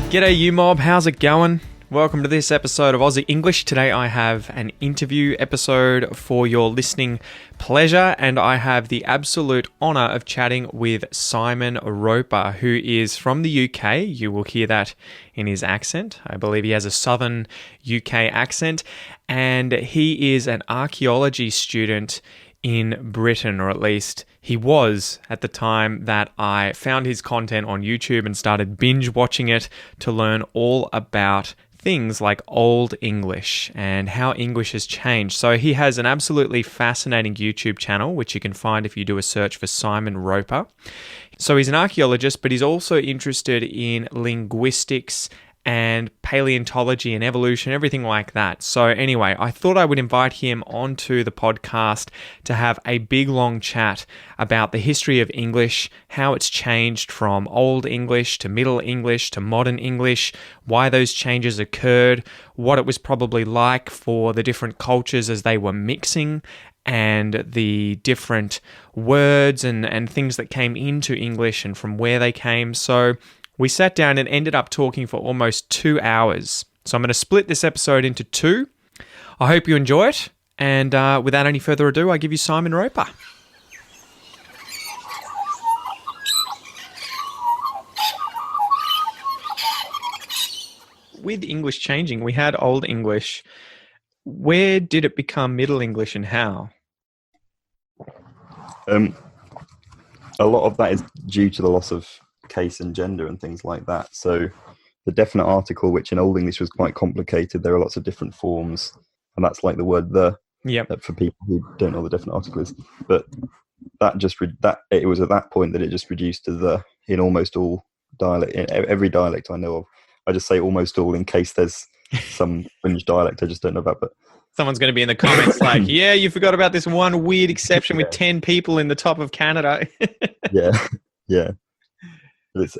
G'day you mob, how's it going? Welcome to this episode of Aussie English. Today I have an interview episode for your listening pleasure, and I have the absolute honour of chatting with Simon Roper, who is from the UK. You will hear that in his accent. I believe he has a southern UK accent, and he is an archaeology student in Britain, or at least he was at the time that I found his content on YouTube and started binge watching it to learn all about things like Old English and how English has changed. So he has an absolutely fascinating YouTube channel, which you can find if you do a search for Simon Roper. So he's an archaeologist, but he's also interested in linguistics and paleontology and evolution, everything like that. So anyway, I thought I would invite him onto the podcast to have a big, long chat about the history of English, how it's changed from Old English to Middle English to Modern English, why those changes occurred, what it was probably like for the different cultures as they were mixing, and the different words and things that came into English and from where they came. So we sat down and ended up talking for almost 2 hours. So I'm going to split this episode into two. I hope you enjoy it. And without any further ado, I give you Simon Roper. With English changing, we had Old English. Where did it become Middle English and how? A lot of that is due to the loss of case and gender and things like that. So the definite article, which in Old English was quite complicated, there are lots of different forms, and that's like the word the. Yep. For people who don't know what the definite article is, but that just it was at that point that it just reduced to the in almost all dialect. In every dialect I know of, I just say almost all in case there's some fringe dialect I just don't know about. But someone's going to be in the comments like, yeah, you forgot about this one weird exception with 10 people in the top of Canada. yeah.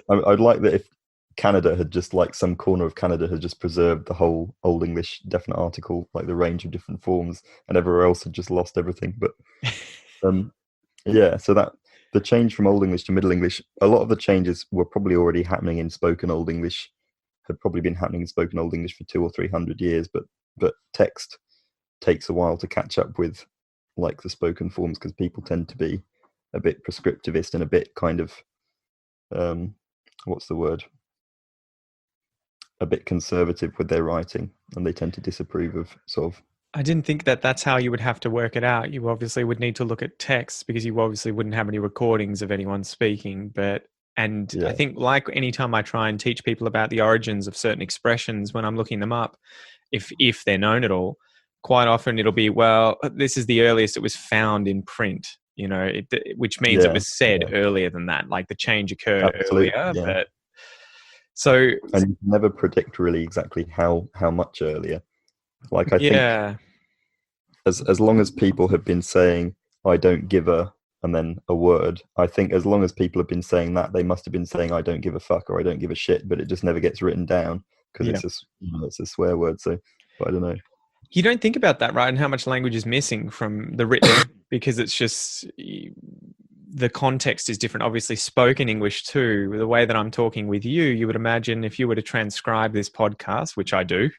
I'd like that if Canada had just, like, some corner of Canada had just preserved the whole Old English definite article, like the range of different forms, and everywhere else had just lost everything. But so that the change from Old English to Middle English, a lot of the changes were probably already happening in spoken Old English, had probably been happening in spoken Old English for 200 or 300 years, but text takes a while to catch up with, like, the spoken forms, because people tend to be a bit prescriptivist and a bit kind of what's the word? A bit conservative with their writing, and they tend to disapprove of sort of. I didn't think that that's how you would have to work it out. You obviously would need to look at text, because you obviously wouldn't have any recordings of anyone speaking. I think, like anytime I try and teach people about the origins of certain expressions when I'm looking them up, if they're known at all, quite often it'll be, well, this is the earliest it was found in print. You know, which means it was said earlier than that, like the change occurred earlier. Yeah. But so, and you can never predict really exactly how much earlier. Like, I think as long as people have been saying "I don't give a" and then a word, I think as long as people have been saying that, they must have been saying "I don't give a fuck" or "I don't give a shit," but it just never gets written down because it's a swear word. So, but I don't know. You don't think about that, right? And how much language is missing from the written, because it's just the context is different. Obviously, spoken English too. The way that I'm talking with you, you would imagine if you were to transcribe this podcast, which I do,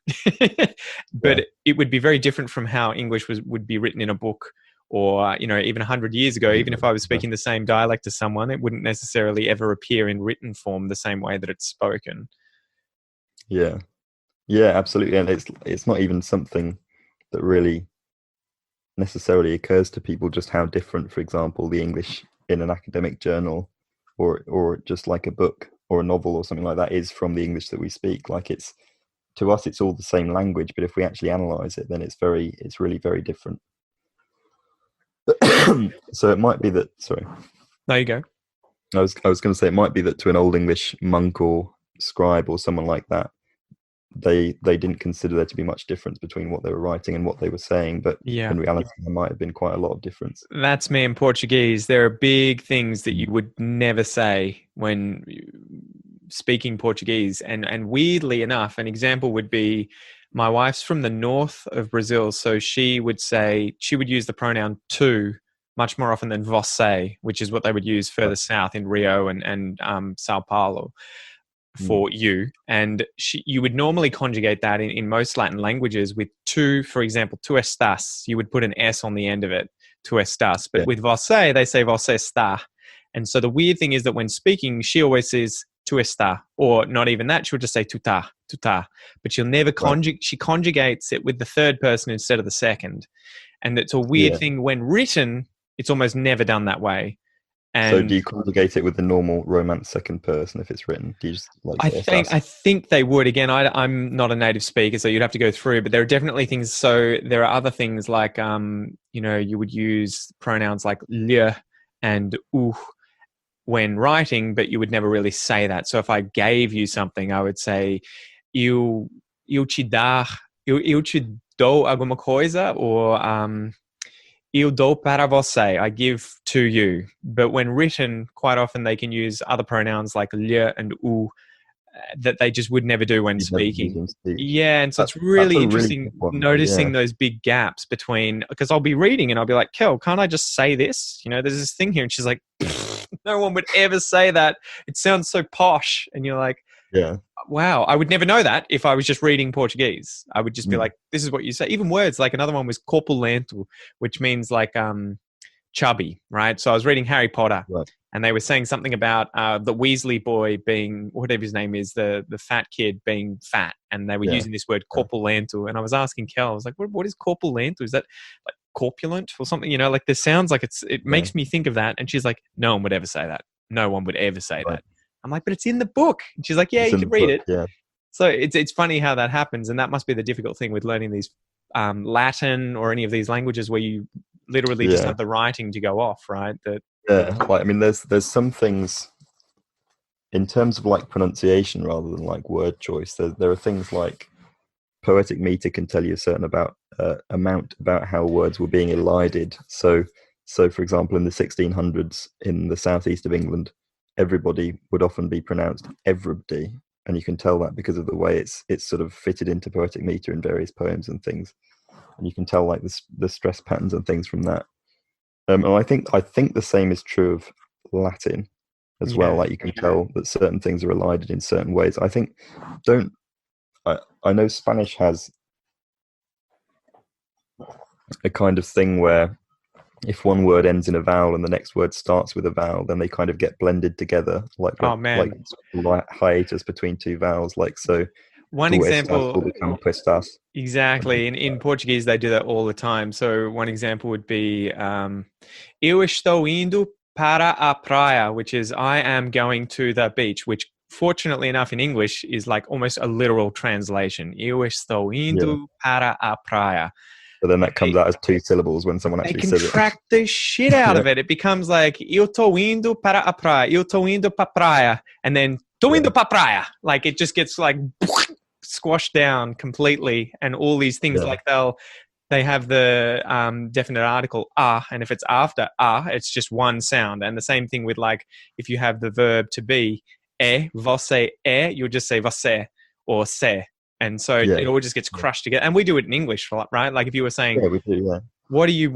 but it would be very different from how English would be written in a book, or even 100 years ago. Even if I was speaking the same dialect to someone, it wouldn't necessarily ever appear in written form the same way that it's spoken. Yeah, absolutely, and it's not even something that really necessarily occurs to people, just how different, for example, the English in an academic journal or just like a book or a novel or something like that is from the English that we speak. Like, it's, to us, it's all the same language, but if we actually analyze it, then it's really very different. So it might be that. Sorry. There you go. I was going to say, it might be that to an Old English monk or scribe or someone like that, they didn't consider there to be much difference between what they were writing and what they were saying, but in reality there might have been quite a lot of difference. That's me in Portuguese. There are big things that you would never say when speaking Portuguese, and weirdly enough, an example would be, my wife's from the north of Brazil, so she would use the pronoun tu much more often than você, which is what they would use further south in Rio and Sao Paulo. for you, and you would normally conjugate that in most Latin languages with tu, for example, tu estás. You would put an S on the end of it, tu estás. But with você, they say você está. And so the weird thing is that when speaking, she always says tu está, or not even that. She'll just say tu tá, tu tá. But she'll never she conjugates it with the third person instead of the second. And it's a weird thing when written, it's almost never done that way. And so do you conjugate it with the normal Romance second person if it's written? Do you just I think they would. Again, I'm not a native speaker, so you'd have to go through. But there are definitely things. So there are other things like, you would use pronouns like le and when writing, but you would never really say that. So if I gave you something, I would say eu te dou alguma coisa, or eu dou para você, I give to you. But when written, quite often they can use other pronouns like le and that they just would never do when speaking. Yeah, and so it's really interesting noticing those big gaps between, because I'll be reading and I'll be like, Kel, can't I just say this? There's this thing here. And she's like, no one would ever say that. It sounds so posh. And you're like, wow, I would never know that if I was just reading Portuguese. I would just be like, this is what you say. Even words, like another one was corpulento, which means like chubby, right? So I was reading Harry Potter, and they were saying something about the Weasley boy being, whatever his name is, the fat kid being fat, and they were using this word corpulento. And I was asking Kel, I was like, what is corpulento? Is that like corpulent or something? Like this sounds like it makes me think of that. And she's like, no one would ever say that. No one would ever say that. I'm like, but it's in the book. And she's like, yeah, you can read it. Yeah. So it's funny how that happens. And that must be the difficult thing with learning these Latin or any of these languages where you literally just have the writing to go off, right? There's some things in terms of like pronunciation rather than like word choice. There are things like Poetic Meter can tell you a certain amount about how words were being elided. So for example, in the 1600s in the southeast of England, everybody would often be pronounced everybody, and you can tell that because of the way it's sort of fitted into Poetic Meter in various poems and things, and you can tell like the stress patterns and things from that. And I think the same is true of Latin as well. Like you can tell that certain things are elided in certain ways. I know Spanish has a kind of thing where if one word ends in a vowel and the next word starts with a vowel, then they kind of get blended together, like hiatus between two vowels. Like so, one example will become puestas. Exactly. In Portuguese, they do that all the time. So one example would be eu estou indo para a praia, which is I am going to the beach, which fortunately enough in English is like almost a literal translation. Eu estou indo para a praia. But then that comes out as two syllables when someone actually says it. They contract the shit out of it. It becomes like, eu tô indo para a praia, eu tô indo para praia, and then tô indo para praia. Like it just gets like squashed down completely, and all these things like they have the definite article and if it's after it's just one sound. And the same thing with like if you have the verb to be, você you'll just say você or se. And so it all just gets crushed together. And we do it in English, right? Like if you were saying, we do, what do you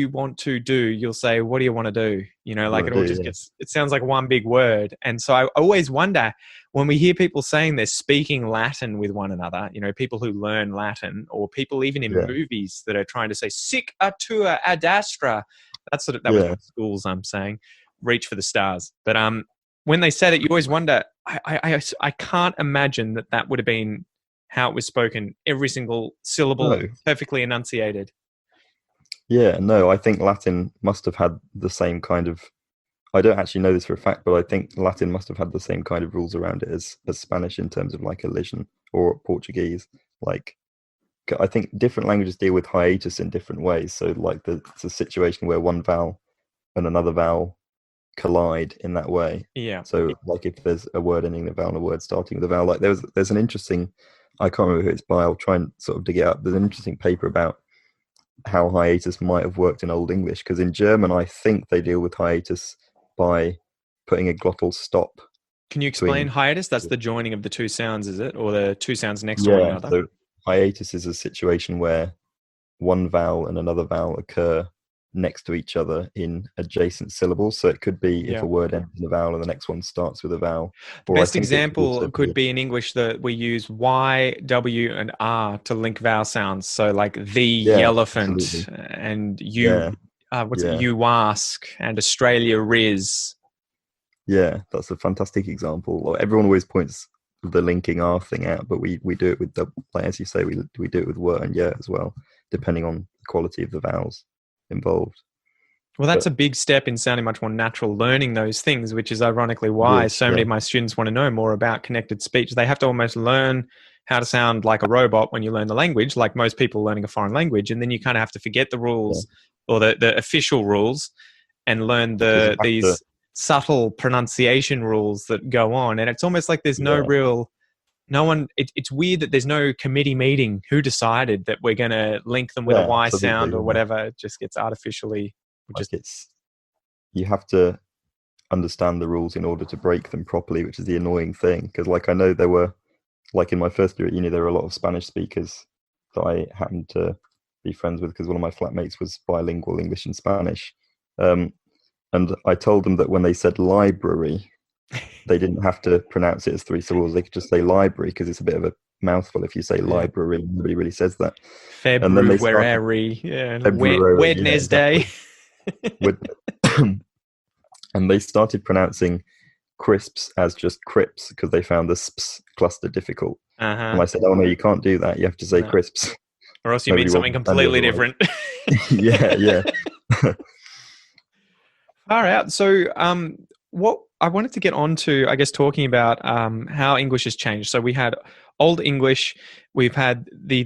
want to do? You'll say, what do you want to do? Like it all just gets, it sounds like one big word. And so I always wonder when we hear people saying they're speaking Latin with one another, people who learn Latin, or people even in movies that are trying to say sic atua ad astra. That was what schools I'm saying, reach for the stars. But when they say that, you always wonder, I can't imagine that would have been how it was spoken, every single syllable perfectly enunciated. Yeah, no, I think Latin must have had the same kind of, I don't actually know this for a fact, but I think Latin must have had the same kind of rules around it as Spanish in terms of like elision, or Portuguese. Like, I think different languages deal with hiatus in different ways. So like it's a situation where one vowel and another vowel collide in that way. Yeah. So like if there's a word ending in a vowel and a word starting with a vowel, like there's an interesting, I can't remember who it's by, I'll try and sort of dig it up. There's an interesting paper about how hiatus might have worked in Old English, because in German I think they deal with hiatus by putting a glottal stop. Can you explain hiatus? That's the joining of the two sounds, is it? Or the two sounds next to one another? So hiatus is a situation where one vowel and another vowel occur next to each other in adjacent syllables. So it could be if Yeah. a word ends in a vowel and the next one starts with a vowel. The Or I best think it could also example could be in English that we use Y, W, and R to link vowel sounds. So like the yeah, elephant absolutely. and you, Yeah, what's it? yeah, You ask and Australia is. yeah. That's a fantastic example. Well, everyone always points the linking R thing out, but we do it with the, like as you say, we do it with were and yeah as well, depending on the quality of the vowels involved. Well, that's But a big step in sounding much more natural, learning those things, which is ironically it why is, so many yeah, of my students want to know more about connected speech. They have to almost learn how to sound like a robot when you learn the language, like most people learning a foreign language. And then you kind of have to forget the yeah. rules or the official rules and learn Because you have to, these subtle pronunciation rules that go on. And it's almost like there's no yeah, real no one it's weird that there's no committee meeting who decided that we're going to link them with a yeah, Y sound absolutely. or Yeah. whatever. It just gets artificially Like just it's you have to understand the rules in order to break them properly, which is the annoying thing. Because like I know there were like in my first year at uni, there were a lot of Spanish speakers that I happened to be friends with because one of my flatmates was bilingual English and Spanish. Um, and I told them that when they said library, they didn't have to pronounce it as three syllables. They could just say library because it's a bit of a mouthful if you say yeah. library. Nobody really says that. And then they started February, yeah, February, yeah, Wednesday. exactly. With and they started pronouncing crisps as just crips because they found the sps cluster difficult. And Uh-huh. I said, "Oh no, you can't do that. You have to say No. crisps. Or else you mean Nobody will something understand you completely otherwise." different. Yeah, yeah, Far out. So, what I wanted to get on to, I guess, talking about how English has changed. So we had Old English. We've had the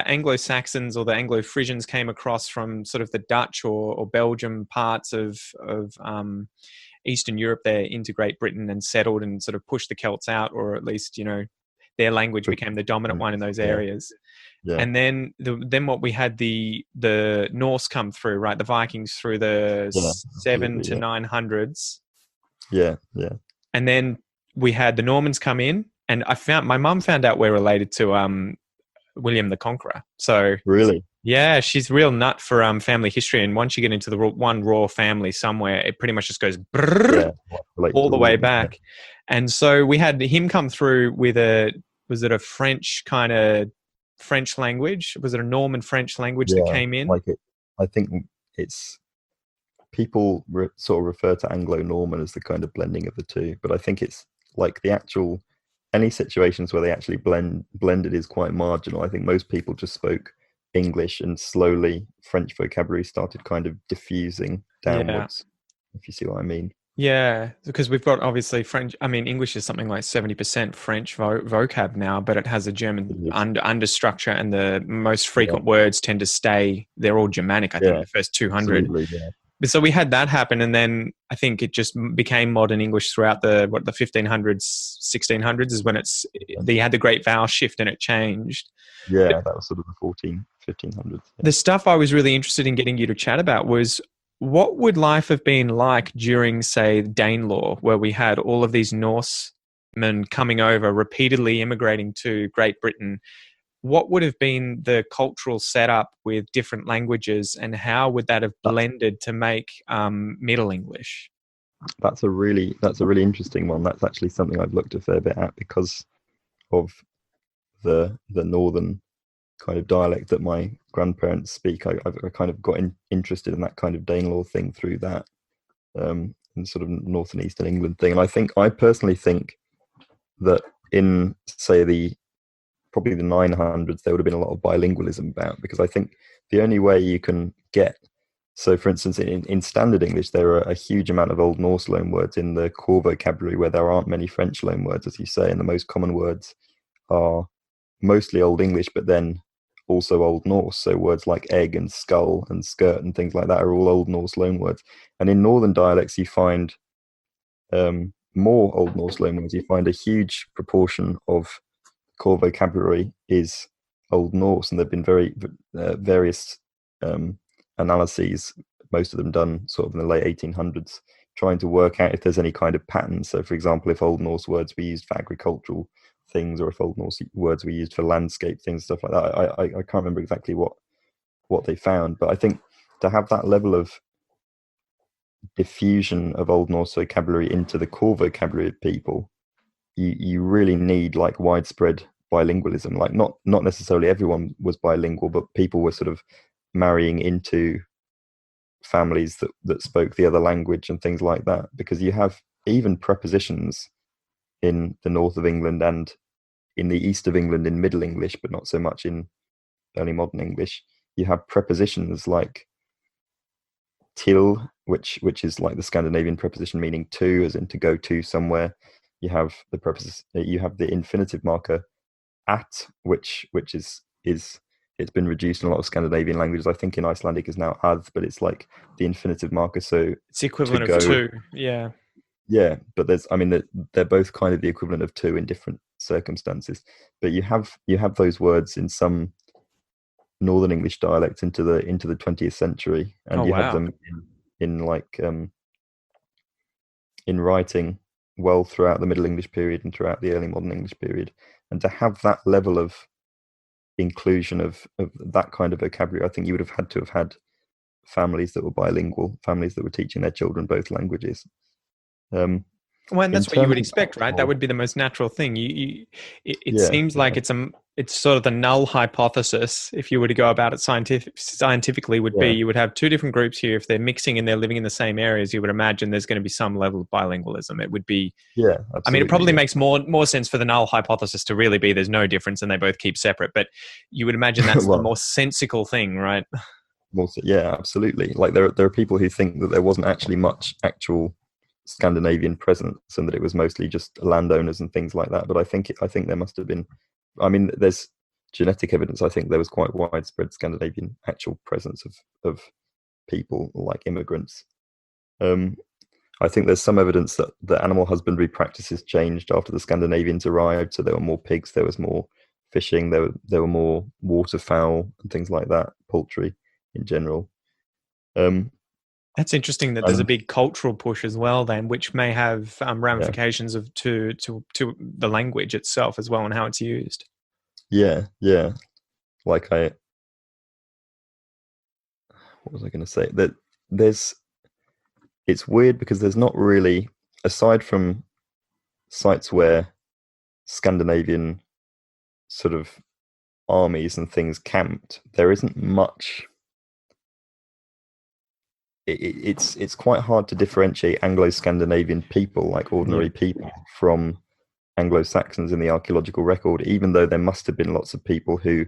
Anglo Saxons or the Anglo Frisians came across from sort of the Dutch or Belgium parts of Eastern Europe there into Great Britain and settled and sort of pushed the Celts out, or at least their language became the dominant one in those yeah, areas. yeah, And then what we had the Norse come through, right? The Vikings through the yeah, 7 absolutely, to yeah, 900s, yeah, yeah. and then we had the Normans come in, and my mum found out we're related to William the Conqueror. So Really, yeah, she's real nut for family history, and once you get into the one royal family somewhere, it pretty much just goes brrrr yeah, relate all to the all way of them. Yeah. back. And so we had him come through with was it a French kind of French language? Was it a Norman French language that Yeah, came in? like it. I think it's people sort of refer to Anglo-Norman as the kind of blending of the two, but I think it's like the actual any situations where they actually blended is quite marginal. I think most people just spoke English, and slowly French vocabulary started kind of diffusing Yeah. downwards, if you see what I mean. Yeah, because we've got obviously French. I mean, English is something like 70% French vocab now, but it has a German It is. understructure, and the most Yeah, frequent words tend to stay. They're all Germanic, I think, yeah, the first 200. absolutely. Yeah, But so we had that happen, and then I think it just became modern English throughout the 1500s, 1600s is when they had the great vowel shift and it changed. yeah, that was sort of the 1500s. Yeah. The stuff I was really interested in getting you to chat about was what would life have been like during, say, Danelaw, where we had all of these Norsemen coming over, repeatedly immigrating to Great Britain? What would have been the cultural setup with different languages, and how would that have That's blended to make Middle English? that's a really interesting one. That's actually something I've looked a fair bit at because of the northern kind of dialect that my grandparents speak. I kind of got interested in that kind of Danelaw thing through that, and sort of north and eastern England thing. And I personally think that in say probably the 900s there would have been a lot of bilingualism about, because I think the only way you can get, so for instance in standard English there are a huge amount of Old Norse loanwords in the core vocabulary where there aren't many French loanwords, as you say, and the most common words are mostly Old English, but then also Old Norse. So words like egg and skull and skirt and things like that are all Old Norse loanwords. And in northern dialects, you find more Old Norse loanwords. You find a huge proportion of core vocabulary is Old Norse, and there've been various analyses, most of them done sort of in the late 1800s, trying to work out if there's any kind of pattern. So, for example, if Old Norse words were used for agricultural things, or if Old Norse words were used for landscape things, stuff like that. I can't remember exactly what they found, but I think to have that level of diffusion of Old Norse vocabulary into the core vocabulary of people, you really need like widespread bilingualism. Like not necessarily everyone was bilingual, but people were sort of marrying into families that spoke the other language and things like that, because you have even prepositions in the north of England and in the east of England in Middle English, but not so much in early modern English. You have prepositions like til, which is like the Scandinavian preposition meaning to, as in to go to somewhere. You have the infinitive marker at, which is it's been reduced in a lot of Scandinavian languages. I think in Icelandic is now ad, but it's like the infinitive marker. So It's the equivalent to of go, two. Yeah. yeah, but they're both kind of the equivalent of two in different circumstances. But you have those words in some Northern English dialects into the 20th century, and Oh, you have wow. them in like in writing well throughout the Middle English period and throughout the early modern English period. And to have that level of inclusion of that kind of vocabulary, I think you would have had to have had families that were bilingual, families that were teaching their children both languages. Well, and In that's what you would terms of expect, right? That actual, would be the most natural thing. It yeah, seems like yeah, it's sort of the null hypothesis. If you were to go about it scientifically, would be yeah, you would have two different groups here. If they're mixing and they're living in the same areas, you would imagine there's going to be some level of bilingualism. It would be, yeah, I mean, it absolutely, probably yeah. makes more sense for the null hypothesis to really be there's no difference and they both keep separate. But you would imagine that's the Well, more sensical thing, right? also, yeah, absolutely. Like there are people who think that there wasn't actually much actual Scandinavian presence and that it was mostly just landowners and things like that. But I think there must have been. I mean, there's genetic evidence. I think there was quite widespread Scandinavian actual presence of people like immigrants. Um, I think there's some evidence that the animal husbandry practices changed after the Scandinavians arrived. So there were more pigs, there was more fishing, there were more waterfowl and things like that, poultry in general. Um, That's interesting that there's a and big cultural push as well, then, which may have yeah, ramifications to the language itself as well and how it's used. yeah, yeah. Like what was I going to say? That there's, it's weird because there's not really, aside from sites where Scandinavian sort of armies and things camped, there isn't much. It's quite hard to differentiate Anglo-Scandinavian people, like Yeah. ordinary people, from Anglo-Saxons in the archaeological record, even though there must have been lots of people who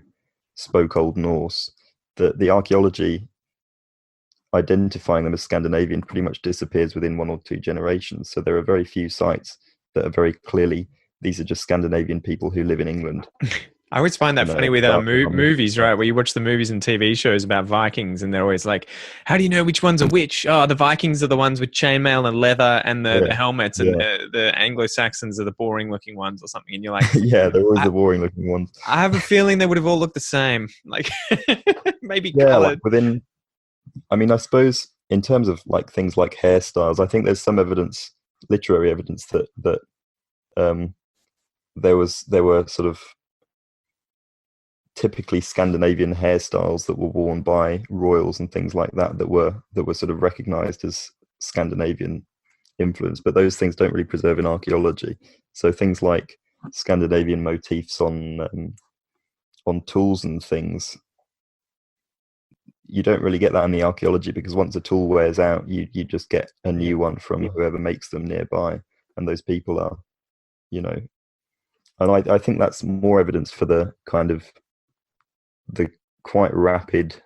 spoke Old Norse. The archaeology identifying them as Scandinavian pretty much disappears within one or two generations. So there are very few sites that are very clearly, these are just Scandinavian people who live in England. I always find that funny with movies, right? Where you watch the movies and TV shows about Vikings, and they're always like, "How do you know which ones are which?" Oh, the Vikings are the ones with chainmail and leather and the Yeah, helmets, and yeah, the Anglo Saxons are the boring-looking ones, or something. And you're like, yeah. They're always I, the boring-looking ones. I have a feeling they would have all looked the same, like maybe Yeah, like colored. within. I mean, I suppose in terms of like things like hairstyles, I think there's some evidence, literary evidence that um, there were sort of typically Scandinavian hairstyles that were worn by royals and things like that that were sort of recognised as Scandinavian influence. But those things don't really preserve in archaeology. So things like Scandinavian motifs on tools and things, you don't really get that in the archaeology, because once a tool wears out, you just get a Yeah. new one from whoever makes them nearby, and those people are, you know, and I think that's more evidence for the kind of the quite rapid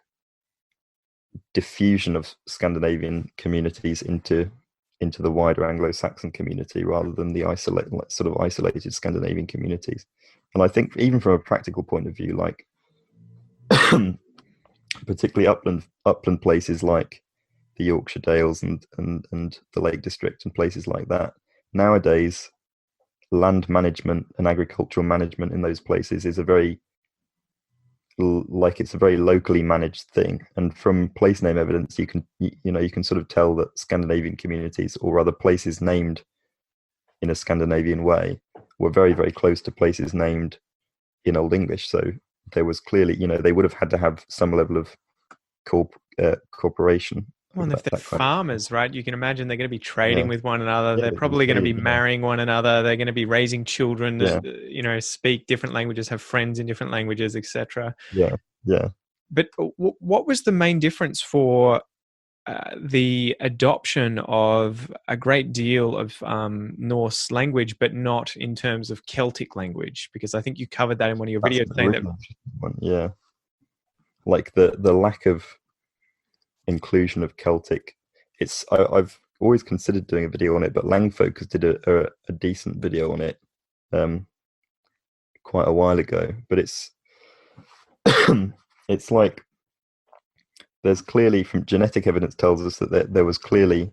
diffusion of Scandinavian communities into the wider Anglo-Saxon community, rather than the isolated Scandinavian communities. And I think even from a practical point of view, like particularly upland places like the Yorkshire Dales and the Lake District and places like that, nowadays land management and agricultural management in those places is it's a very locally managed thing. And from place name evidence, you can sort of tell that Scandinavian communities, or rather places named in a Scandinavian way, were very, very close to places named in Old English. So there was clearly, they would have had to have some level of corporation. Well, and if they're That kind of farmers, right, you can imagine they're going to be trading yeah, with one another. yeah, They're probably going to be exactly, yeah, marrying one another. They're going to be raising children yeah, that, speak different languages, have friends in different languages, etc. yeah, yeah. But what was the main difference for the adoption of a great deal of Norse language, but not in terms of Celtic language? Because I think you covered that in one of your That's videos, a saying really that. interesting one. Yeah, like the lack of inclusion of Celtic. I've always considered doing a video on it, but Langfocus did a decent video on it um, quite a while ago. But it's it's like there's clearly from genetic evidence tells us that there was clearly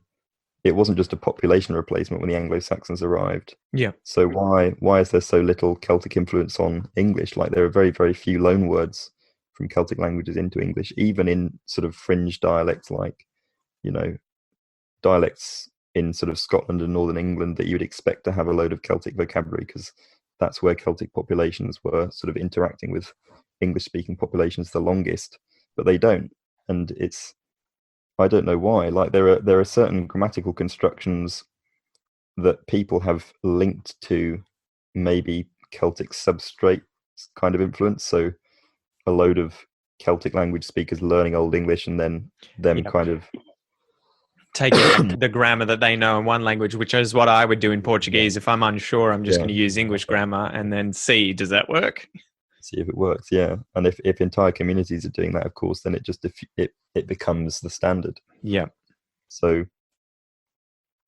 it wasn't just a population replacement when the Anglo-Saxons arrived. Yeah, So why is there so little Celtic influence on English? Like there are very, very few loan words from Celtic languages into English, even in sort of fringe dialects like, you know, dialects in sort of Scotland and Northern England that you would expect to have a load of Celtic vocabulary because that's where Celtic populations were sort of interacting with English-speaking populations the longest, but they don't. And I don't know why. Like there are certain grammatical constructions that people have linked to maybe Celtic substrate kind of influence. So a load of Celtic language speakers learning Old English and then them yeah. kind of Taking the grammar that they know in one language, which is what I would do in Portuguese. If I'm unsure, I'm just yeah, going to use English grammar and then see, does that work? see if it works. Yeah, and if entire communities are doing that, of course, then it becomes the standard. Yeah. So,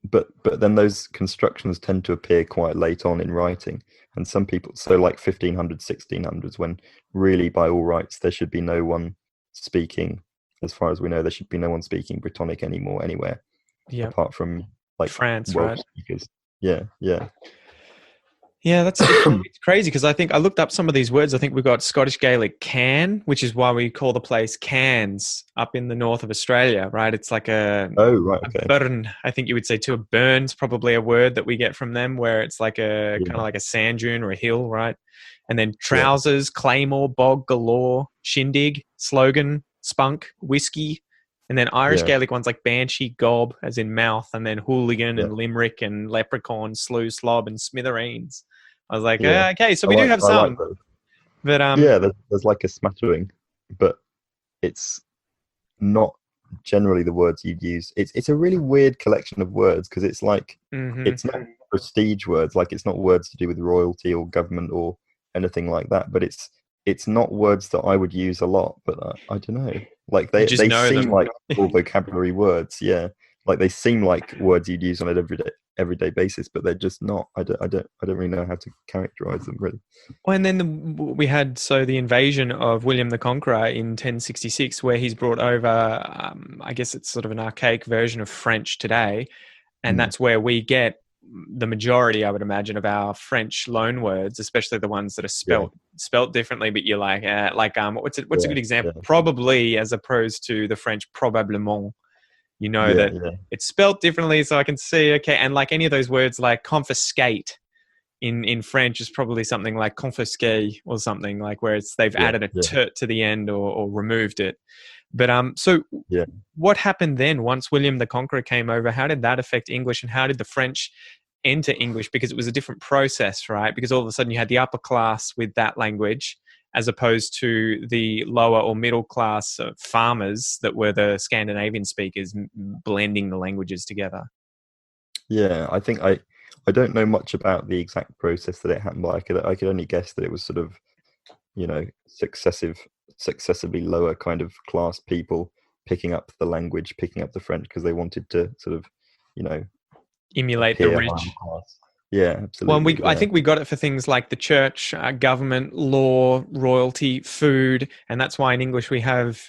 but then those constructions tend to appear quite late on in writing, and some people so like 1500s, 1600s, when really by all rights there should be no one speaking. As far as we know, there should be no one speaking Brittonic anymore anywhere, Yeah. apart from like France, Welsh right? speakers. Yeah, yeah, Yeah, it's crazy because I think I looked up some of these words. I think we've got Scottish Gaelic can, which is why we call the place Cairns up in the north of Australia, right? It's like oh right, a okay, burn, I think you would say too. A burn's probably a word that we get from them where it's like a kind yeah, of like a sand dune or a hill, right? And then yeah, trousers, claymore, bog, galore, shindig, slogan, spunk, whiskey. And then Irish yeah, Gaelic ones like banshee, gob, as in mouth, and then hooligan yeah, and limerick and leprechaun, slew, slob, and smithereens. I was like, yeah. okay, so we do have I like some, those. but Yeah, there's like a smattering, but it's not generally the words you'd use. It's a really weird collection of words because it's like mhm. it's not prestige words, like it's not words to do with royalty or government or anything like that. But it's not words that I would use a lot. But I don't know, like You just they know seem them. like full vocabulary words. Yeah, like they seem like words you'd use on an everyday basis, but they're just not. I don't really know how to characterize them really. Well, and then we had the invasion of William the Conqueror in 1066, where he's brought over. I guess it's sort of an archaic version of French today, and Mm. that's where we get the majority, I would imagine, of our French loan words, especially the ones that are Yeah, spelt differently. But you're like what's a yeah, good example? yeah, Probably, as opposed to the French probablement. You know yeah, that yeah, it's spelt differently, so I can see. Okay, and like any of those words, like confiscate in French is probably something like confisqué or something like where they've yeah, added a yeah, t to the end or removed it. But so yeah. what happened then once William the Conqueror came over? How did that affect English, and how did the French enter English? Because it was a different process, right? Because all of a sudden you had the upper class with that language as opposed to the lower or middle class farmers that were the Scandinavian speakers blending the languages together. Yeah, I think I don't know much about the exact process that it happened, but I could only guess that it was sort of, successively lower kind of class people picking up the language, picking up the French because they wanted to sort of, you know, Emulate the appear higher rich. class. Yeah, Well, and absolutely. I Yeah. think we got it for things like the church, government, law, royalty, food, and that's why in English we have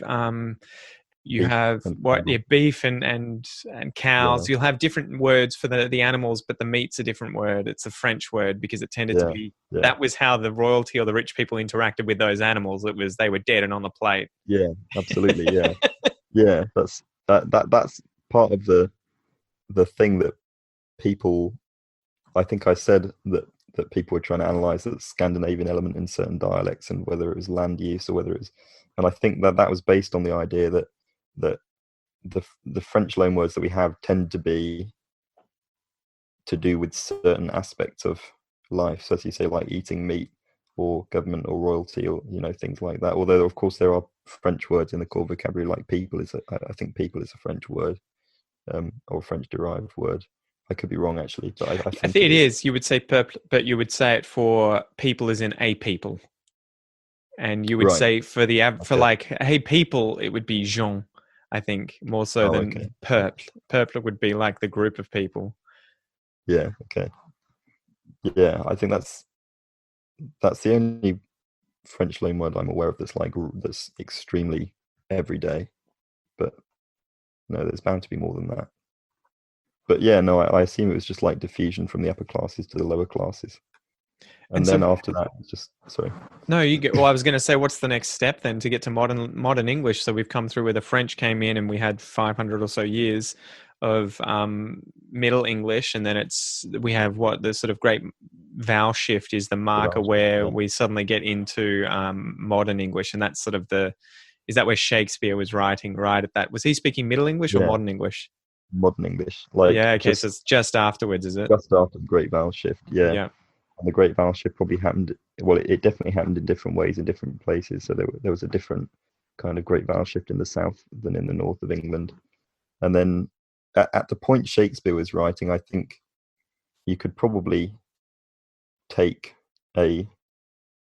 you Beef have and what cattle. beef and Yeah, cows. You'll have different words for the animals, but the meat's a different word. It's a French word because it tended to yeah, be yeah, that was how the royalty or the rich people interacted with those animals. It was they were dead and on the plate. yeah, absolutely. Yeah, yeah. That's part of the thing that people. I think I said that people were trying to analyze the Scandinavian element in certain dialects and whether it was land use or whether it was, and I think that was based on the idea that that the French loanwords that we have tend to be to do with certain aspects of life. So as you say, like eating meat or government or royalty or, things like that. Although, of course, there are French words in the core vocabulary, like people I think people is a French word, or French derived word. I could be wrong, actually, but I I think think it it is. is. You would say peuple, but you would say it for people as in a people. And you would Right. say for for Okay. like, hey, people, it would be gens, I think, more so Oh, than okay. peuple. Peuple would be like the group of people. Yeah. Okay. Yeah. I think that's the only French loanword I'm aware of that's extremely everyday. But no, there's bound to be more than that. But yeah, no, I assume it was just like diffusion from the upper classes to the lower classes. And And then so, after that, it's just, sorry. no, you get. Well, I was going to say, what's the next step then to get to modern English? So we've come through where the French came in, and we had 500 or so years of Middle English, and then we have what the sort of great vowel shift is the marker where Yeah. we suddenly get into modern English, and that's sort of is that where Shakespeare was writing right at that? Was he speaking Middle English or Yeah, modern English? modern English, like Yeah, okay, so it's just afterwards, is it? just after the Great Vowel Shift. Yeah, Yeah. and the Great Vowel Shift probably happened. Well, it definitely happened in different ways in different places. So there was a different kind of Great Vowel Shift in the south than in the north of England. And then at the point Shakespeare was writing, I think you could probably take a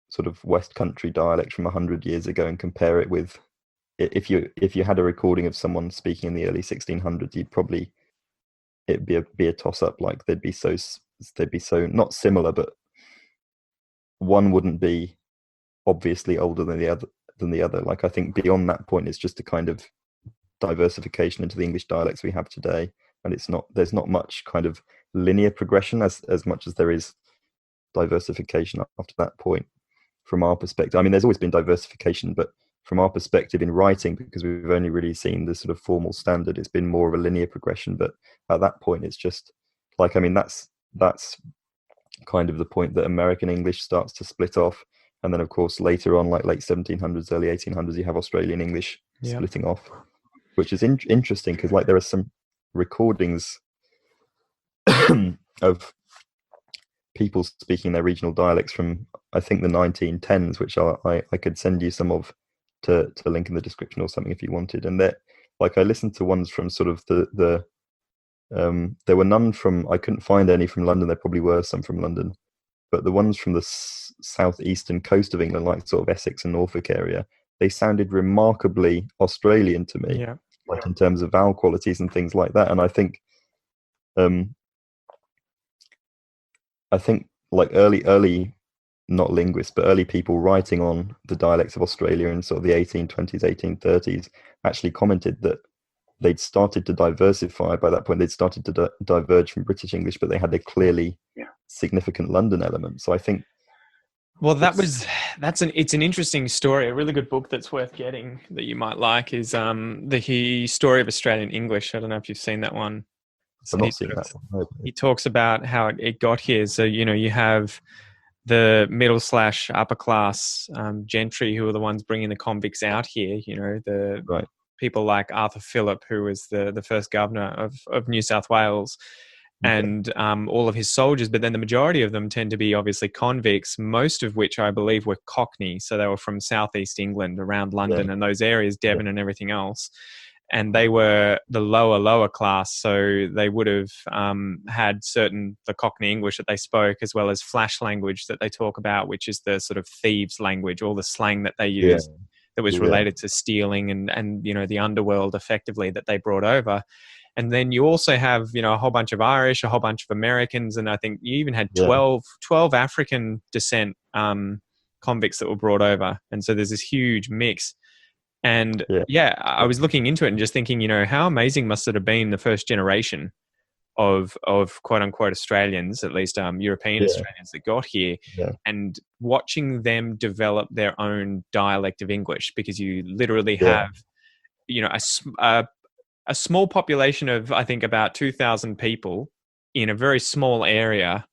sort of West Country dialect from 100 years ago and compare it with if you had a recording of someone speaking in the early 1600s, you'd probably it'd be a toss up. Like they'd be so not similar, but one wouldn't be obviously older than the other. Like I think beyond that point, it's just a kind of diversification into the English dialects we have today, and there's not much kind of linear progression as much as there is diversification after that point. From our perspective, I mean, there's always been diversification, but from our perspective in writing, because we've only really seen the sort of formal standard, it's been more of a linear progression. But at that point, it's just like, I mean, that's kind of the point that American English starts to split off. And then, of course, later on, like late 1700s, early 1800s, you have Australian English Yeah. splitting off, which is interesting because, like, there are some recordings of people speaking their regional dialects from, I think, the 1910s, which I could send you some of to link in the description or something if you wanted. And that, like, I listened to ones from sort of there were none from, I couldn't find any from London. There probably were some from London, but the ones from the southeastern coast of England, like sort of Essex and Norfolk area, they sounded remarkably Australian to me, Yeah. like in terms of vowel qualities and things like that. And um, I think like early, not linguists, but early people writing on the dialects of Australia in sort of the 1820s, 1830s, actually commented that they'd started to diversify by that point. They'd started to diverge from British English, but they had a clearly significant London element. So I think, well, it's an interesting story. A really good book that's worth getting that you might like is the Story of Australian English. I don't know if you've seen that one. So I've not seen that one. he talks about how it got here. So you have the middle slash upper class gentry who are the ones bringing the convicts out here. The Right. people like Arthur Phillip, who was the first governor of New South Wales, and all of his soldiers. But then the majority of them tend to be obviously convicts, most of which I believe were Cockney. So they were from southeast England, around London and those areas, Devon and everything else. And they were the lower class, so they would have had the Cockney English that they spoke, as well as flash language that they talk about, which is the sort of thieves' language, all the slang that they used that was related to stealing and the underworld effectively that they brought over. And then you also have a whole bunch of Irish, a whole bunch of Americans, and I think you even had 12 African descent convicts that were brought over. And so there's this huge mix. And I was looking into it and just thinking, how amazing must it have been the first generation of quote unquote Australians, at least European Australians that got here, and watching them develop their own dialect of English, because you literally have, a small population of, I think, about 2,000 people in a very small area,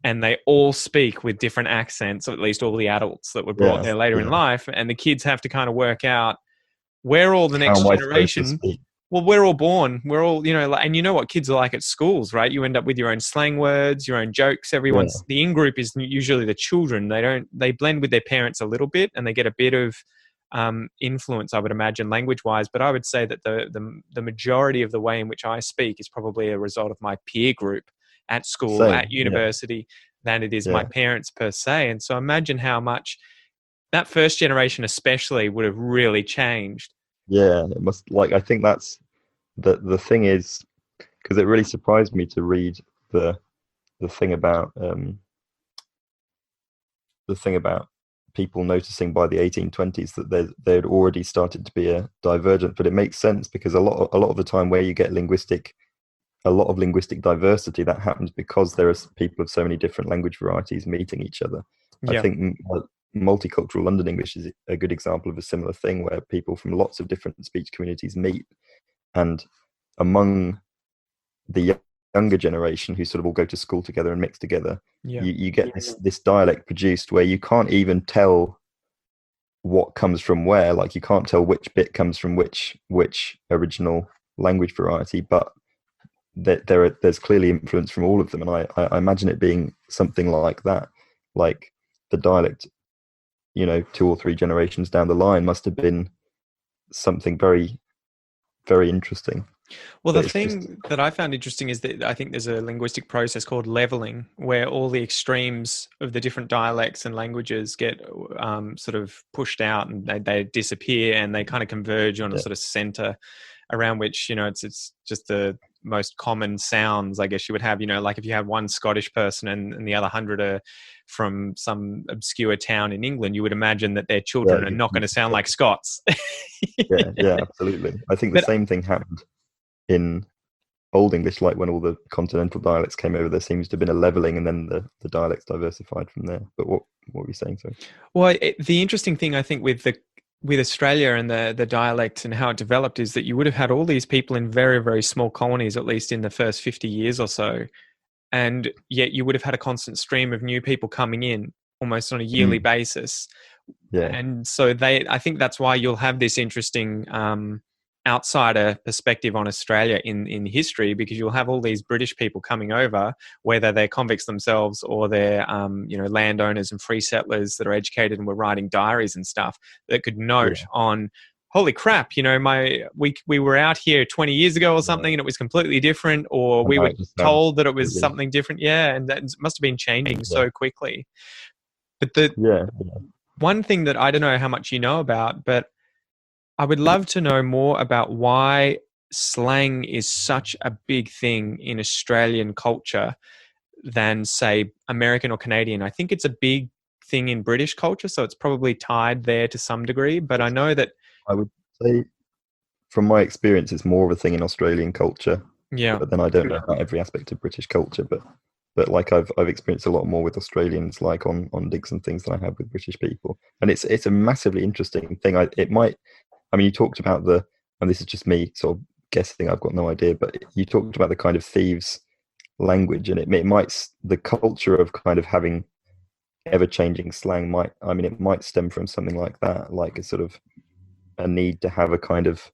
and they all speak with different accents, or at least all the adults that were brought there later in life, and the kids have to kind of work out we're all the How next am I supposed to generation. speak? Well, we're all born. We're all, and you know what kids are like at schools, right? You end up with your own slang words, your own jokes. Yeah, The in group is usually the children. They blend with their parents a little bit, and they get a bit of influence, I would imagine, language wise. But I would say that the majority of the way in which I speak is probably a result of my peer group at school, same. at Yeah, university, than it is my yeah, parents per se. And so imagine how much that first generation, especially, would have really changed. yeah. It must, like, I think that's the thing is, because it really surprised me to read the the thing about um, the thing about people noticing by the 1820s that there had already started to be a divergence. But it makes sense because a lot of the time where you get a lot of linguistic diversity, that happens because there are people of so many different language varieties meeting each other. I Yeah. think multicultural London English is a good example of a similar thing where people from lots of different speech communities meet, and among the younger generation who sort of all go to school together and mix together, Yeah. you get this dialect produced where you can't even tell what comes from where. Like you can't tell which bit comes from which original language variety, but there's clearly influence from all of them. And I imagine it being something like that, like the dialect, 2 or 3 generations down the line must have been something very, very interesting. Well, the But it's just, thing that I found interesting is that I think there's a linguistic process called leveling, where all the extremes of the different dialects and languages get sort of pushed out, and they disappear, and they kind of converge on a yeah, sort of center around which, it's just the most common sounds, I guess you would have, like if you had one Scottish person and the other 100 are from some obscure town in England, you would imagine that their yeah, children are not going to sound like Scots. yeah, yeah, absolutely. I think the But same thing happened in Old English, like when all the continental dialects came over, there seems to have been a leveling, and then the dialects diversified from there. But what were you saying? Sorry. Well, the interesting thing I think with Australia and the dialect and how it developed is that you would have had all these people in very, very small colonies, at least in the first 50 years or so, and yet you would have had a constant stream of new people coming in almost on a yearly Mm, basis. yeah, And so I think that's why you'll have this interesting outsider perspective on Australia in history, because you'll have all these British people coming over, whether they're convicts themselves or they're landowners and free settlers that are educated and were writing diaries and stuff, that could yeah, note on, holy crap, we were out here 20 years ago or yeah. something and it was completely different, or And we now were it just sounds told that it was completely, something different. Yeah, and that must have been changing yeah, so quickly. But the yeah, one thing that I don't know how much you know about, but I would love to know more about why slang is such a big thing in Australian culture than, say, American or Canadian. I think it's a big thing in British culture, so it's probably tied there to some degree. But I know that, I would say from my experience, it's more of a thing in Australian culture. yeah, But then I don't know about every aspect of British culture. But like I've experienced a lot more with Australians, like on digs and things, than I have with British people. And it's a massively interesting thing. It might. I mean, you talked about and this is just me sort of guessing. I've got no idea, but you talked about the kind of thieves' language, and it might the culture of kind of having ever-changing slang might. I mean, it might stem from something like that, like a sort of a need to have a kind of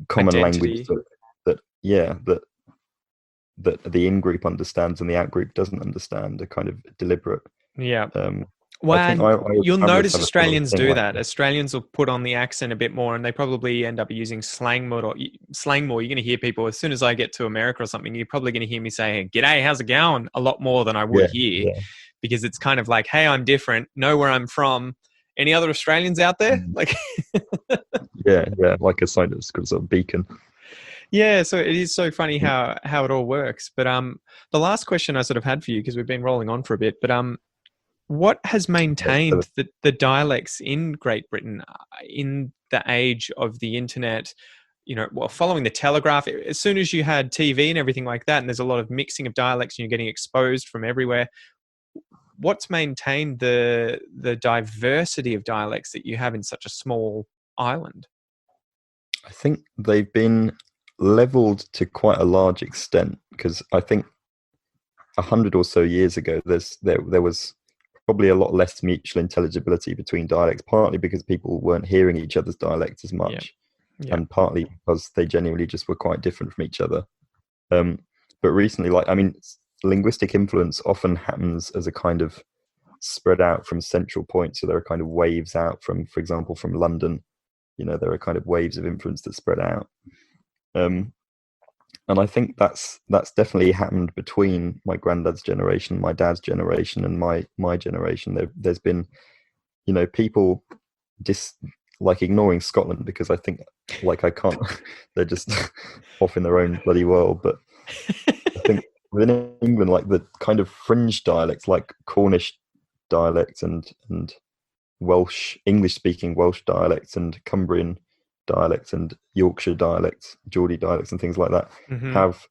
common language identity. that yeah that the in-group understands and the out-group doesn't understand, a kind of deliberate. Yeah. Um, Well, I think and you'll travellers notice have a similar Australians thing do like that. that. Australians will put on the accent a bit more, and they probably end up using slang more. Or slang more. You're going to hear people, as soon as I get to America or something, you're probably going to hear me say, "G'day, how's it going?" a lot more than I would Yeah, here, yeah, because it's kind of like, "Hey, I'm different. Know where I'm from." Any other Australians out there? mm, Like, yeah, yeah, like a sign of sort of beacon. yeah. So it is so funny how it all works. But the last question I sort of had for you, because we've been rolling on for a bit, but what has Yeah, so maintained the dialects in Great Britain in the age of the internet? Well, following the telegraph, as soon as you had TV and everything like that, and there's a lot of mixing of dialects, and you're getting exposed from everywhere. What's maintained the diversity of dialects that you have in such a small island? I think they've been leveled to quite a large extent because I think 100 or so years ago there was probably a lot less mutual intelligibility between dialects, partly because people weren't hearing each other's dialects as Yeah. much, Yeah. and partly because they genuinely just were quite different from each other. But recently, linguistic influence often happens as a kind of spread out from central points. So there are kind of waves out from, for example, from London. There are kind of waves of influence that spread out. And I think that's definitely happened between my granddad's generation, my dad's generation, and my generation. There's been, people ignoring Scotland, because I think, I can't. They're just off in their own bloody world. But I think within England, the kind of fringe dialects, like Cornish dialects and Welsh, English-speaking Welsh dialects, and Cumbrian dialects, and Yorkshire dialects, Geordie dialects, and things like that, have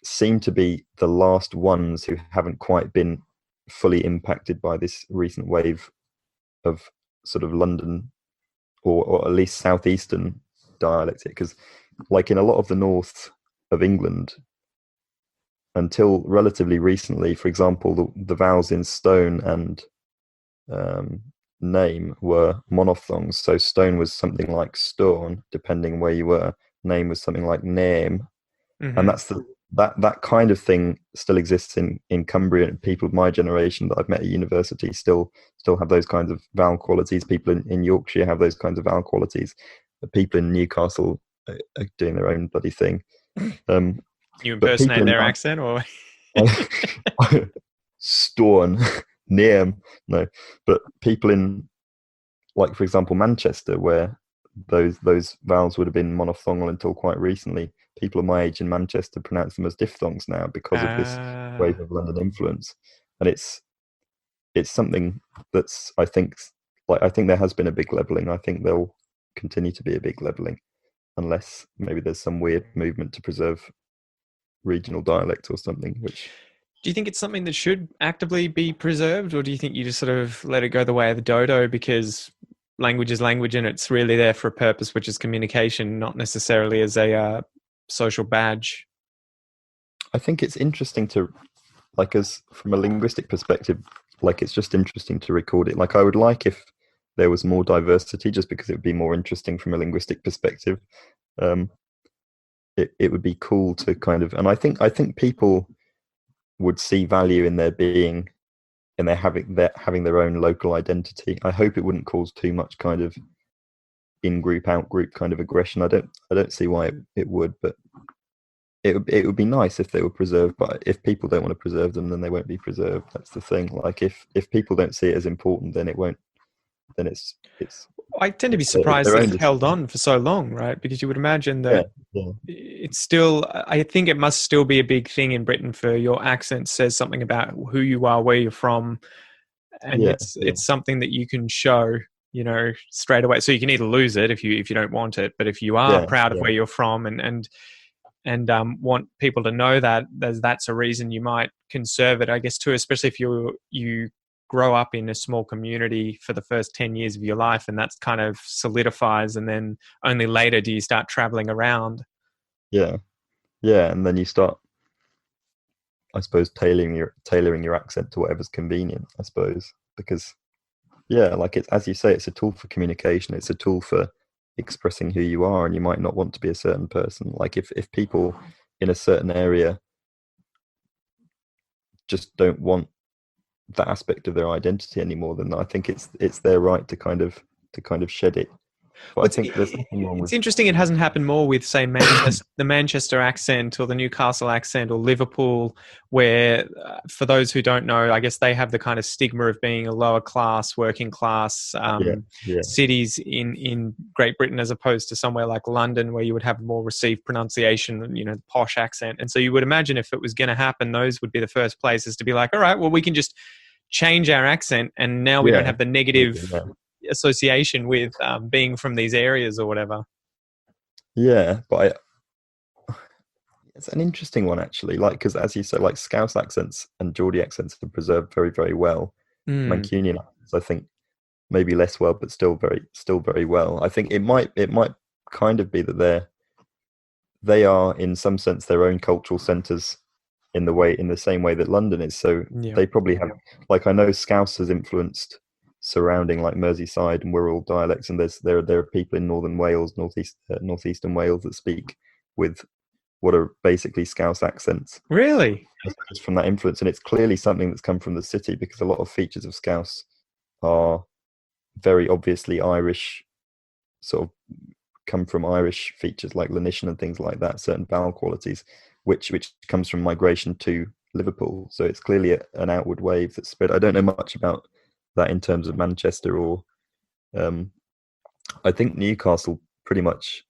seemed to be the last ones who haven't quite been fully impacted by this recent wave of sort of London, or at least southeastern dialects. Because, in a lot of the north of England, until relatively recently, for example, the vowels in stone and name were monophthongs. So stone was something like storn, depending where you were. Name was something like name. And that's that kind of thing still exists in Cumbria. And people of my generation that I've met at university still have those kinds of vowel qualities. People in Yorkshire have those kinds of vowel qualities. The people in Newcastle are doing their own bloody thing. You impersonate their accent, or storn, name, no. But people in, for example, Manchester, where those vowels would have been monophthongal until quite recently. People of my age in Manchester pronounce them as diphthongs now because of this wave of London influence. And it's something that's, I think there has been a big levelling. I think there'll continue to be a big levelling, unless maybe there's some weird movement to preserve regional dialect or something. Which, do you think it's something that should actively be preserved, or do you think you just sort of let it go the way of the dodo, because language is language and it's really there for a purpose, which is communication, not necessarily as a social badge? I think it's interesting to, as from a linguistic perspective, it's just interesting to record it. I would like if there was more diversity, just because it would be more interesting from a linguistic perspective. It would be cool to kind of, and I think people would see value in there being, and they're having their own local identity. I hope it wouldn't cause too much kind of in-group, out-group kind of aggression. I don't see why it would, but it would be nice if they were preserved. But if people don't want to preserve them, then they won't be preserved. That's the thing. If people don't see it as important, then it won't. Then it's. I tend to be surprised that it's held on for so long, right? Because you would imagine that it's still, I think it must still be a big thing in Britain for your accent says something about who you are, where you're from. And it's something that you can show, straight away. So you can either lose it if you don't want it, but if you are proud of where you're from and want people to know that, that's a reason you might conserve it, I guess, too, especially if you grow up in a small community for the first 10 years of your life, and that's kind of solidifies, and then only later do you start traveling around. Yeah, and then you start, I suppose, tailoring your accent to whatever's convenient, I suppose, because it's, as you say, it's a tool for communication. It's a tool for expressing who you are, and you might not want to be a certain person. If people in a certain area just don't want that aspect of their identity anymore, then I think it's their right to kind of shed it. But I think there's nothing wrong with. It's interesting it hasn't happened more with, say, the Manchester accent or the Newcastle accent or Liverpool, where, for those who don't know, I guess they have the kind of stigma of being a lower class, working class cities in Great Britain, as opposed to somewhere like London, where you would have more received pronunciation, the posh accent. And so you would imagine if it was going to happen, those would be the first places to be like, all right, well, we can just change our accent, and now we don't have the negative association with being from these areas or whatever. But it's an interesting one, actually, because as you say, Scouse accents and Geordie accents are preserved very, very well. Mancunian accents, I think, maybe less well, but still very well. I think it might kind of be that they are in some sense their own cultural centres in the same way that London is. So Yeah. they probably have, like, I know Scouse has influenced surrounding like Merseyside and Wirral dialects, and there are people in northern Wales, northeastern Wales that speak with what are basically Scouse accents. Really? Just from that influence, and it's clearly something that's come from the city, because a lot of features of Scouse are very obviously Irish, sort of come from Irish features like lenition and things like that, certain vowel qualities, which comes from migration to Liverpool. So it's clearly an outward wave that's spread. I don't know much about that in terms of Manchester, or I think Newcastle pretty much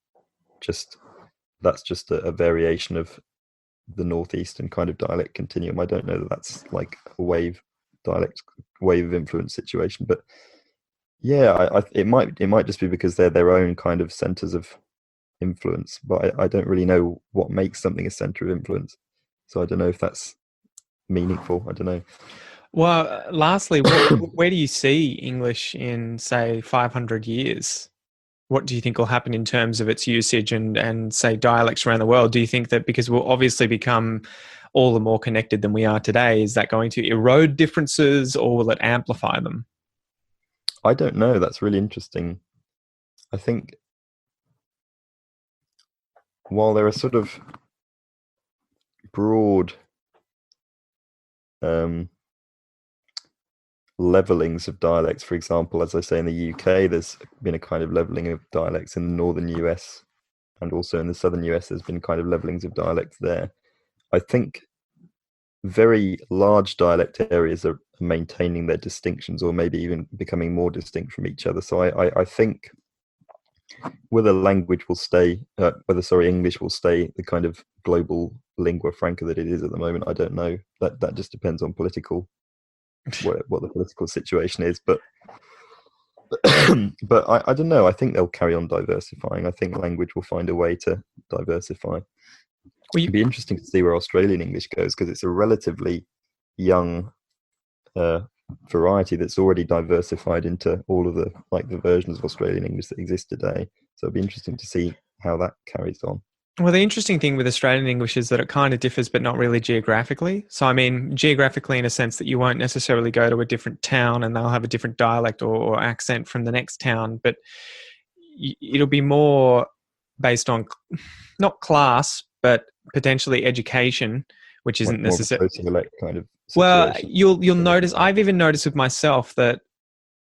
that's just a variation of the northeastern kind of dialect continuum. I don't know that that's like a wave of influence situation, but yeah, it might just be because they're their own kind of centers of influence, but I don't really know what makes something a center of influence, so I don't know if that's meaningful. I don't know. Well, lastly, where do you see English in, say, 500 years? What do you think will happen in terms of its usage and say dialects around the world? Do you think that because we'll obviously become all the more connected than we are today, is that going to erode differences, or will it amplify them? I don't know. That's really interesting. I think while there are sort of broad levelings of dialects, for example, as I say, in the UK, there's been a kind of levelling of dialects in the northern US, and also in the southern US, there's been kind of levelings of dialects there. I think very large dialect areas are maintaining their distinctions, or maybe even becoming more distinct from each other. So I think whether English will stay the kind of global lingua franca that it is at the moment, I don't know. That just depends on what the political situation is. But but I don't know. I think they'll carry on diversifying. I think language will find a way to diversify. It'd be interesting to see where Australian English goes, because it's a relatively young variety that's already diversified into all of the versions of Australian English that exist today. So it'd be interesting to see how that carries on. Well, the interesting thing with Australian English is that it kind of differs, but not really geographically. So, I mean, geographically in a sense that you won't necessarily go to a different town and they'll have a different dialect or accent from the next town, but it'll be more based on not class, but potentially education, which isn't necessarily socio-elect kind of situation. Well, you'll notice, I've even noticed with myself that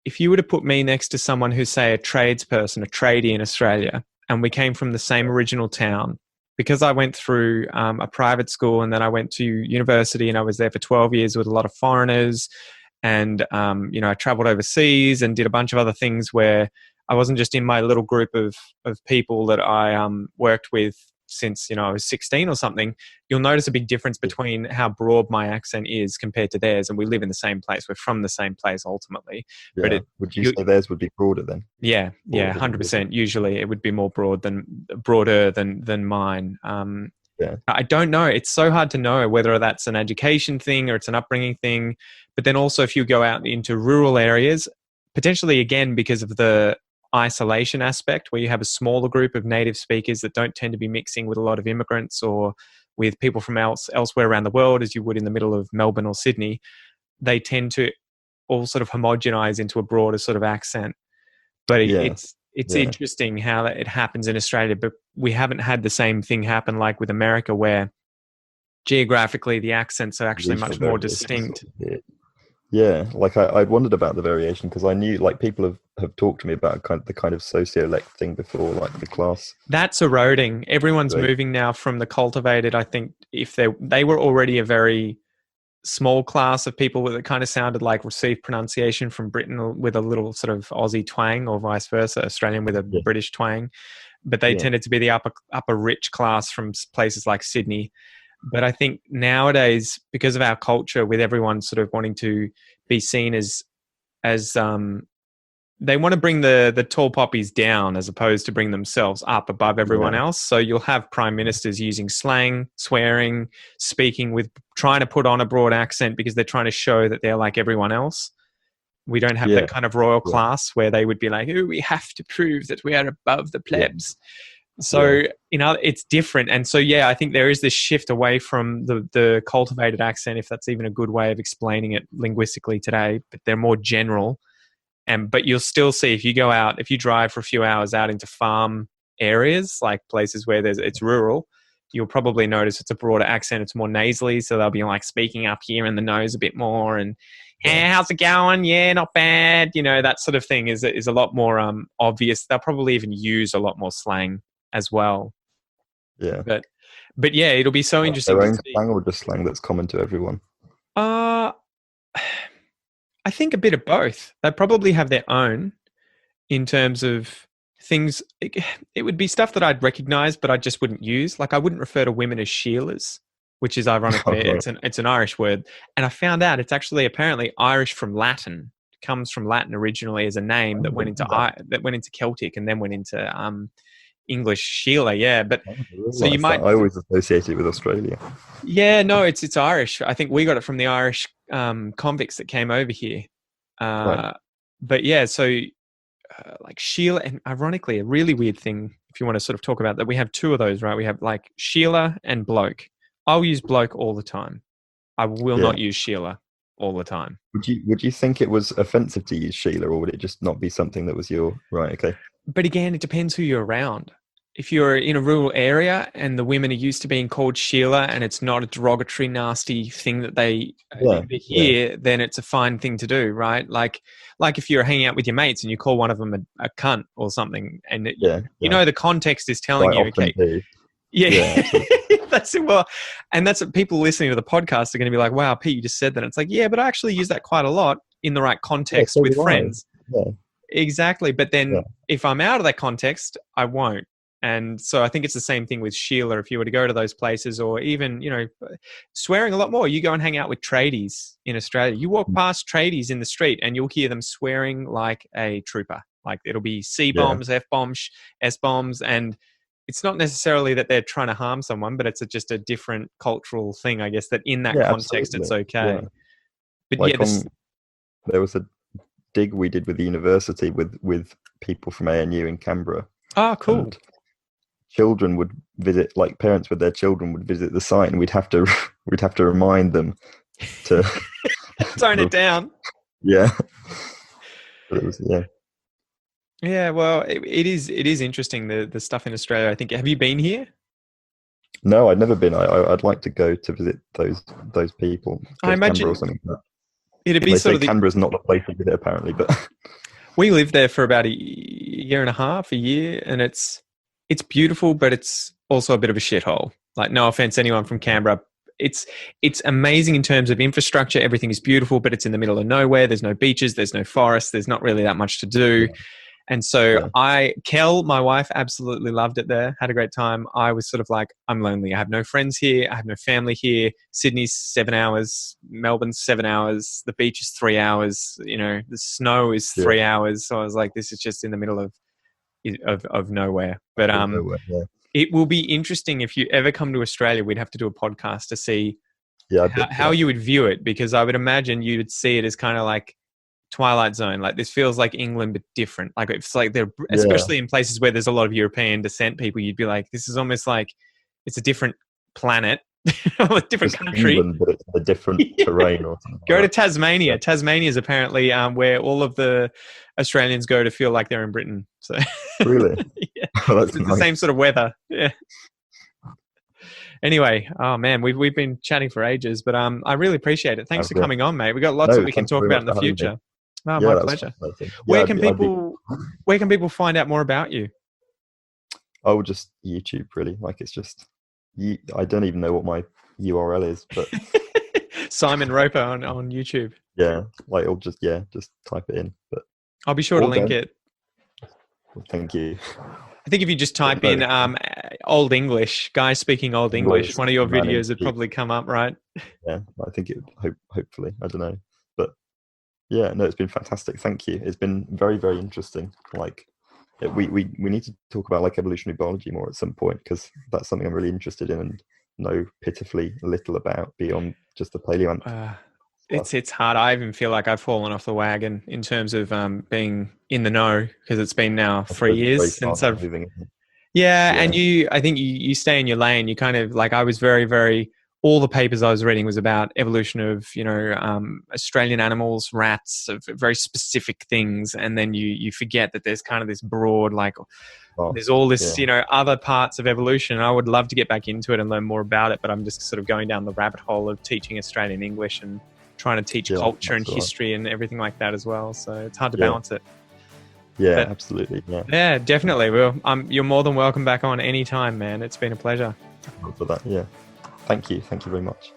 if you were to put me next to someone who's, say, a tradesperson, a tradie in Australia, and we came from the same original town, because I went through a private school and then I went to university and I was there for 12 years with a lot of foreigners, and I traveled overseas and did a bunch of other things where I wasn't just in my little group of people that I worked with since I was 16 or something. You'll notice a big difference between how broad my accent is compared to theirs, and we live in the same place. We're from the same place ultimately. Yeah. But would you say theirs would be broader then? Yeah, 100%. Usually it would be more broader than mine. Yeah. I don't know. It's so hard to know whether that's an education thing or it's an upbringing thing. But then also if you go out into rural areas, potentially again because of the isolation aspect, where you have a smaller group of native speakers that don't tend to be mixing with a lot of immigrants or with people from elsewhere around the world, as you would in the middle of Melbourne or Sydney, they tend to all sort of homogenize into a broader sort of accent. But it's interesting how it happens in Australia, but we haven't had the same thing happen like with America, where geographically the accents are actually much more distinct. Yeah, like I'd wondered about the variation, because I knew, like, people have talked to me about the kind of socio-elect thing before, like the class. That's eroding. Everyone's moving now from the cultivated. I think if they were already a very small class of people that kind of sounded like received pronunciation from Britain with a little sort of Aussie twang, or vice versa, Australian with a British twang, but they tended to be the upper rich class from places like Sydney. But I think nowadays, because of our culture, with everyone sort of wanting to be seen as they want to bring the tall poppies down as opposed to bring themselves up above everyone else. So you'll have prime ministers using slang, swearing, trying to put on a broad accent because they're trying to show that they're like everyone else. We don't have that kind of royal class where they would be like, oh, we have to prove that we are above the plebs. So, it's different. And so, yeah, I think there is this shift away from the cultivated accent, if that's even a good way of explaining it linguistically today, but they're more general. But you'll still see if you drive for a few hours out into farm areas, like places where it's rural, you'll probably notice it's a broader accent. It's more nasally. So they'll be like speaking up here in the nose a bit more and, hey, how's it going? Yeah, not bad. That sort of thing is a lot more obvious. They'll probably even use a lot more slang as well. Yeah. But yeah, it'll be so interesting. Their own slang or just slang that's common to everyone? I think a bit of both. They probably have their own in terms of things. It would be stuff that I'd recognize, but I just wouldn't use. Like I wouldn't refer to women as Sheilas, which is ironically, it's an Irish word. And I found out it's actually apparently Irish from Latin. It comes from Latin originally as a name that went into Celtic and then went into English. Sheila, yeah. But so you might. I always associate it with Australia. Yeah, no, it's Irish. I think we got it from the Irish convicts that came over here. Right. But yeah, so like Sheila, and ironically, a really weird thing, if you want to sort of talk about that, we have two of those, right? We have like Sheila and bloke. I'll use bloke all the time. I will not use Sheila all the time. Would you think it was offensive to use Sheila, or would it just not be something that was right? Okay. But again, it depends who you're around. If you're in a rural area and the women are used to being called Sheila and it's not a derogatory, nasty thing that they hear, then it's a fine thing to do, right? Like if you're hanging out with your mates and you call one of them a cunt or something, and you know the context is telling you, okay, that's it. Well, and that's what people listening to the podcast are going to be like, wow, Pete, you just said that. And it's like, yeah, but I actually use that quite a lot in the right context with friends. Yeah. Exactly. But then if I'm out of that context, I won't. And so I think it's the same thing with Sheila. If you were to go to those places, or even, swearing a lot more, you go and hang out with tradies in Australia. You walk past tradies in the street and you'll hear them swearing like a trooper. Like it'll be C-bombs, F-bombs, S-bombs. And it's not necessarily that they're trying to harm someone, but it's just a different cultural thing, I guess, that in that context, it's okay. Yeah. But like there was a dig we did with the university with people from ANU in Canberra. Oh, cool. And children would visit, like parents with their children would visit the site, and we'd have to remind them to tone it down. Yeah. But it was, yeah, well, it is interesting, the stuff in Australia. I think, have you been here? No, I'd never been. I'd like to go to visit those people. I imagine Canberra or something like that. It'd be sort of Canberra's not the place to visit, apparently, but we lived there for about a year and a half, a year, and it's beautiful, but it's also a bit of a shithole. Like, no offense, anyone from Canberra. It's amazing in terms of infrastructure. Everything is beautiful, but it's in the middle of nowhere. There's no beaches. There's no forests. There's not really that much to do. Yeah. And so Kel, my wife, absolutely loved it there, had a great time. I was sort of like, I'm lonely. I have no friends here. I have no family here. Sydney's 7 hours. Melbourne's 7 hours. The beach is 3 hours. The snow is 3 hours. So I was like, this is just in the middle of nowhere. But it will be interesting if you ever come to Australia. We'd have to do a podcast to see how you would view it, because I would imagine you would see it as kind of like Twilight Zone. Like, this feels like England but different. Like, it's like they're especially in places where there's a lot of European descent people, you'd be like, this is almost like it's a different planet or a different country. England, but it's a different terrain or something. Go to Tasmania. Yeah. Tasmania is apparently where all of the Australians go to feel like they're in Britain. So really? Yeah. Oh, it's nice. The same sort of weather. Yeah. Anyway, oh man, we've been chatting for ages, but I really appreciate it. Thanks for coming on, mate. We got lots that we can talk about in the future. Oh, my pleasure. Where can people find out more about you? Oh, just YouTube, really. Like, it's just I don't even know what my URL is, but Simon Roper on YouTube. Yeah, like it'll just type it in. But I'll be sure to link it. Well, thank you. I think if you just type in Old English, guys speaking Old English, one of your videos would probably come up, right? Yeah, I think it would, hopefully. I don't know. But yeah, no, it's been fantastic. Thank you. It's been very, very interesting. Like, we need to talk about like evolutionary biology more at some point, because that's something I'm really interested in and know pitifully little about beyond just the paleo. It's hard. I even feel like I've fallen off the wagon in terms of being in the know, because it's been now 3 years since Yeah, Yeah. and I think you stay in your lane. You kind of like, I was very, very, all the papers I was reading was about evolution of, Australian animals, rats, of very specific things. And then you forget that there's kind of this broad, like, there's all this, Yeah. other parts of evolution. I would love to get back into it and learn more about it, but I'm just sort of going down the rabbit hole of teaching Australian English and trying to teach culture and history and everything like that as well. So it's hard to balance it. Yeah, But, absolutely. Yeah. Yeah, definitely. Well, you're more than welcome back on any time, man. It's been a pleasure. For that. Yeah. Thank you. Thank you very much.